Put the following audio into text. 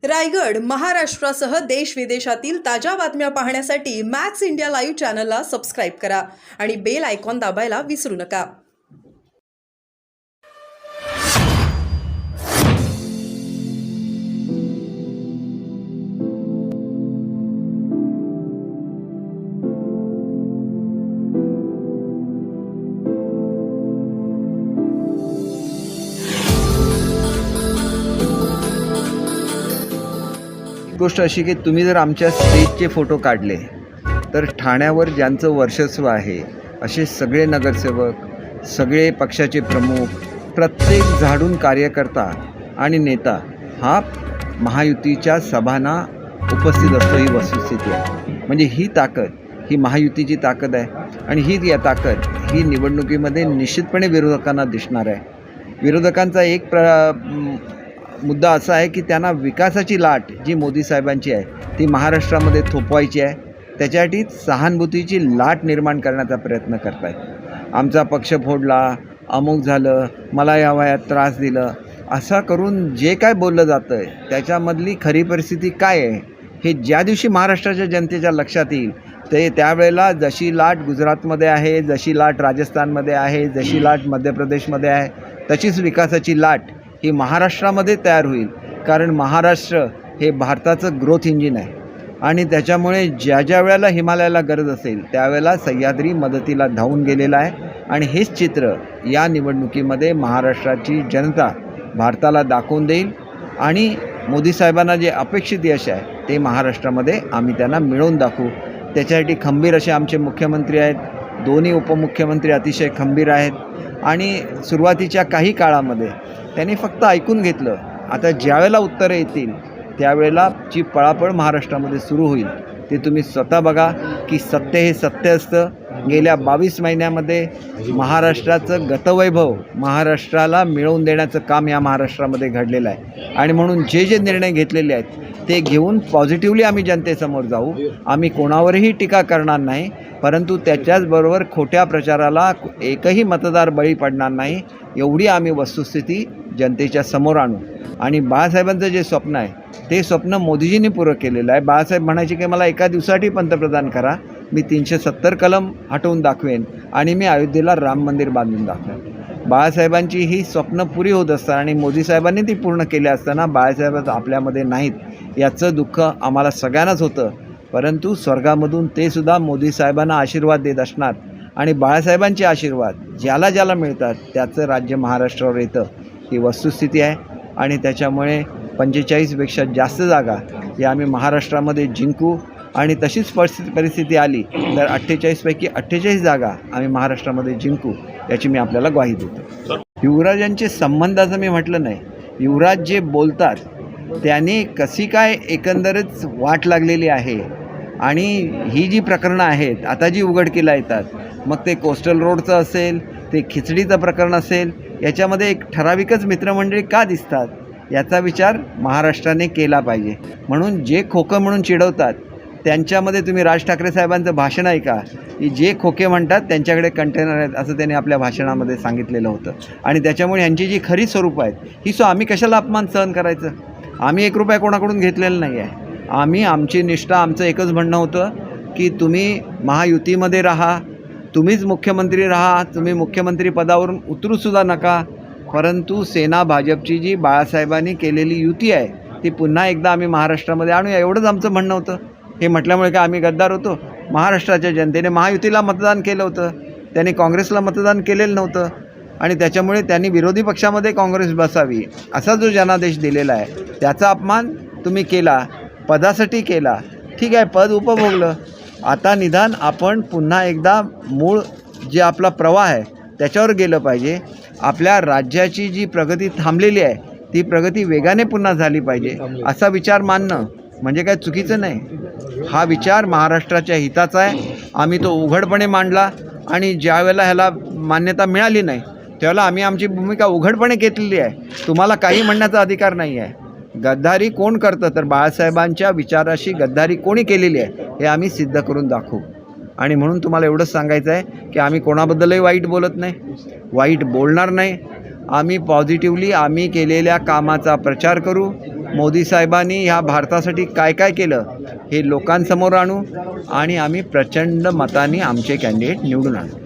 रायगड महाराष्ट्रासह देश विदेशातील ताज्या बातम्या पाहण्यासाठी मॅक्स इंडिया लाईव्ह चॅनलला सबस्क्राईब करा आणि बेल आयकॉन दाबायला विसरू नका। गोष्ट अशी की तुम्ही जर आमच्या स्टेजचे फोटो काढले तर ठाण्यावर ज्यांचं वर्चस्व आहे असे सगळे नगरसेवक, सगळे पक्षाचे प्रमुख, प्रत्येक झाडून कार्यकर्ता आणि नेता हा महायुतीच्या सभांना उपस्थित असतो। ही वस्तुस्थिती आहे। म्हणजे ही ताकद, ही महायुतीची ताकद आहे आणि ही ताकद ही निवडणुकीमध्ये निश्चितपणे विरोधकांना दिसणार आहे। विरोधकांचा एक मुद्दा असा आहे की त्यांना विकासाची लाट जी मोदी साहेबांची आहे ती महाराष्ट्रामध्ये थोपवायची आहे। त्याच्यासाठी सहानुभूतीची लाट निर्माण करण्याचा प्रयत्न करत आहेत। आमचा पक्ष फोडला, अमुक झालं, मला या वयात त्रास दिलं, असं करून जे काय बोललं जातं आहे त्याच्यामधली खरी परिस्थिती काय आहे हे ज्या दिवशी महाराष्ट्राच्या जनतेच्या लक्षात येईल ते त्यावेळेला जशी लाट गुजरातमध्ये आहे, जशी लाट राजस्थानमध्ये आहे, जशी लाट मध्य प्रदेशमध्ये आहे, तशीच विकासाची लाट ही महाराष्ट्रामध्ये तयार होईल। कारण महाराष्ट्र हे भारताचं ग्रोथ इंजिन आहे आणि त्याच्यामुळे ज्या ज्या वेळेला हिमालयाला गरज असेल त्यावेळेला सह्याद्री मदतीला धावून गेलेला आहे आणि हेच चित्र या निवडणुकीमध्ये महाराष्ट्राची जनता भारताला दाखवून देईल आणि मोदी साहेबांना जे अपेक्षित यश आहे ते महाराष्ट्रामध्ये आम्ही त्यांना मिळवून दाखवू। त्याच्यासाठी खंबीर असे आमचे मुख्यमंत्री आहेत, दोन्ही उपमुख्यमंत्री अतिशय खंबीर आहेत आणि सुरुवातीच्या काही काळामध्ये त्यांनी फक्त ऐकून घेतलं। आता ज्यावेळेला उत्तरं येतील त्यावेळेला जी पळापळ महाराष्ट्रामध्ये सुरू होईल ते तुम्ही स्वतः बघा की सत्य हे सत्य असतं। गेल्या 22 महिन्यामध्ये महाराष्ट्राचं गतवैभव महाराष्ट्राला मिळवून देण्याचं काम या महाराष्ट्रामध्ये घडलेलं आहे आणि म्हणून जे जे निर्णय घेतलेले आहेत ते घेऊन पॉझिटिव्हली आम्ही जनतेसमोर जाऊ। आम्ही कोणावरही टीका करणार नाही, परंतु त्याच्याचबरोबर खोट्या प्रचाराला एकही मतदार बळी पडणार नाही एवढी आम्ही वस्तुस्थिती जनतेच्या समोर आणू। आणि बाळासाहेबांचं जे स्वप्न आहे ते स्वप्न मोदीजींनी पुरं केलेलं आहे। बाळासाहेब म्हणायचे की मला एका दिवसासाठी पंतप्रधान करा, मी 370 कलम हटवून दाखवेन आणि मी अयोध्येला राम मंदिर बांधून दाखवेन। बाळासाहेबांची ही स्वप्न पुरी होत असताना आणि मोदी साहेबांनी ती पूर्ण केली असताना बाळासाहेब आपल्यामध्ये नाहीत याचं दुःख आम्हाला सगळ्यांनाच होतं। परंतु स्वर्गामधून ते सुद्धा मोदी साहेबांना आशीर्वाद देत असणार आणि बाळासाहेबांचे आशीर्वाद ज्याला ज्याला मिळतात त्याचं राज्य महाराष्ट्रावर येतं ही वस्तुस्थिती आहे। आणि त्याच्यामुळे 45पेक्षा जास्त जागा या आम्ही महाराष्ट्रामध्ये जिंकू आणि तशीच परिस्थिती आली तर 48पैकी 48 जागा आम्ही महाराष्ट्रामध्ये जिंकू याची मी आपल्याला ग्वाही देतो। युवराजांचे संबंधाचं मी म्हटलं नाही, युवराज जे बोलतात त्याने कशी काय एकंदरच वाट लागलेली आहे आणि ही जी प्रकरणं आहेत आता जी उघडकीला येतात, मग ते कोस्टल रोडचं असेल, ते खिचडीचं प्रकरण असेल, याच्यामध्ये एक ठराविकच मित्रमंडळी का दिसतात याचा विचार महाराष्ट्राने केला पाहिजे। म्हणून जे खोकं म्हणून चिडवतात त्यांच्यामध्ये तुम्ही राज ठाकरे साहेबांचं भाषण ऐका की जे खोके म्हणतात त्यांच्याकडे कंटेनर आहेत असं त्यांनी आपल्या भाषणामध्ये सांगितलेलं होतं आणि त्याच्यामुळे यांची जी खरी स्वरूप आहेत ही आम्ही कशाला अपमान सहन करायचं। आम्ही 1 रुपया कोणाकडून घेतलेला नाही आहे। आम्ही आमची निष्ठा, आमचं एकच म्हणणं होतं की तुम्ही महायुतीमध्ये राहा, तुम्हीच मुख्यमंत्री राहा, तुम्ही मुख्यमंत्री पदावरून उतरूसुद्धा नका, परंतु सेना भाजपची जी बाळासाहेबांनी केलेली युती आहे ती पुन्हा एकदा आम्ही महाराष्ट्रामध्ये आणूया एवढंच आमचं म्हणणं होतं। हे म्हटल्यामुळे काय आम्ही गद्दार होतो? महाराष्ट्राच्या जनतेने महायुतीला मतदान केलं होतं, त्यांनी काँग्रेसला मतदान केलेलं नव्हतं आणि त्याच्यामुळे त्यांनी विरोधी पक्षामध्ये काँग्रेस बसावी असा जो जनादेश दिलेला आहे त्याचा अपमान तुम्ही केला, पदासाठी केला। ठीक आहे, पद उपभोगलं, आता निदान आपण पुन्हा एकदा मूळ जे आपला प्रवाह आहे त्याच्यावर गेलं पाहिजे। आपल्या राज्याची जी प्रगती थांबलेली आहे ती प्रगती वेगाने पुन्हा झाली पाहिजे असा विचार मानणं म्हणजे काय चुकीचं नाही। हा विचार महाराष्ट्राच्या हिताचा आहे, आम्ही तो उघडपणे मांडला आणि ज्या वेळेला ह्याला मान्यता मिळाली नाही त्यावेळेला आम्ही आमची भूमिका उघडपणे घेतलेली आहे। तुम्हाला काही म्हणण्याचा अधिकार नाही आहे। गद्दारी कोण करतं तर बाळासाहेबांच्या विचाराशी गद्दारी कोणी केलेली आहे हे आम्ही सिद्ध करून दाखवू। आणि म्हणून तुम्हाला एवढंच सांगायचं आहे की आम्ही कोणाबद्दलही वाईट बोलत नाही, वाईट बोलणार नाही। आम्ही पॉझिटिव्हली आम्ही केलेल्या कामाचा प्रचार करू मोदी साहेबांनी ह्या भारतासाठी काय काय केलं हे लोकांसमोर आणू आणि आम्ही प्रचंड मताने आमचे कॅन्डिडेट निवडून आणू.